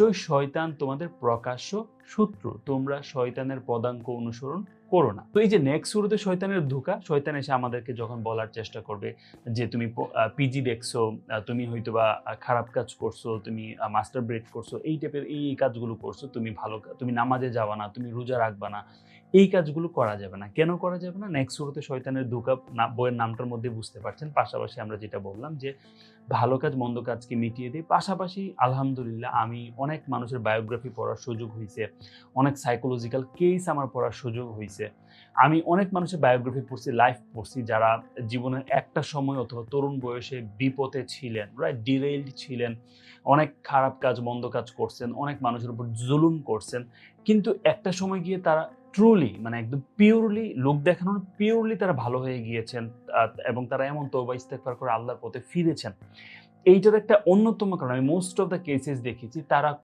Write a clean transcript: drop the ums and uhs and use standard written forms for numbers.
নিশ্চয়ই শয়তান তোমাদের প্রকাশ্য শত্রু, তোমরা শয়তানের পদাঙ্ক অনুসরণ করো না। তো এই যে নেক্সট শুরুতে শয়তানের ধোঁকা, শয়তান এসে আমাদেরকে যখন বলার চেষ্টা করবে যে তুমি পিজি দেখছো, তুমি হয়তোবা খারাপ কাজ করছো, তুমি মাস্টার ব্রেড করছো, এই টাইপের এই কাজগুলো করছো, তুমি ভালো তুমি নামাজে যাবা না, তুমি রোজা রাখবা না, এই কাজগুলো করা যাবে না। কেন করা যাবে না? নেক্সট শুরুতে শয়তানের ধোঁকা বইয়ের নামটার মধ্যে বুঝতে পারছেন। পাশাপাশি আমরা যেটা বললাম যে ভালো কাজ মন্দ কাজকে মিটিয়ে দেয়। পাশাপাশি আলহামদুলিল্লাহ আমি অনেক মানুষের বায়োগ্রাফি পড়ার সুযোগ হইছে। অনেক সাইকোলজিক্যাল কেস আমার পড়ার সুযোগ হইছে। আমি অনেক মানুষের বায়োগ্রাফি পড়ছি, লাইফ পড়ছি যারা জীবনের একটা সময় অথবা তরুণ বয়সে বিপথে ছিলেন, রাইট? ডিরেইলড ছিলেন। অনেক খারাপ কাজ, মন্দ কাজ করছেন, অনেক মানুষের উপর জুলুম করছেন। কিন্তু একটা সময় গিয়ে তারা ট্রুলি মানে একদম পিওরলি লোক দেখানোর পিওরলি তারা ভালো হয়ে গিয়েছেন। আ এবং তারা এমন তওবা ইস্তেগফার করে আল্লাহর পথে ফিরেছেন। এইটার একটা অন্যতম কারণ আমি মোস্ট অফ দ্যা কেসেস দেখেছি তারা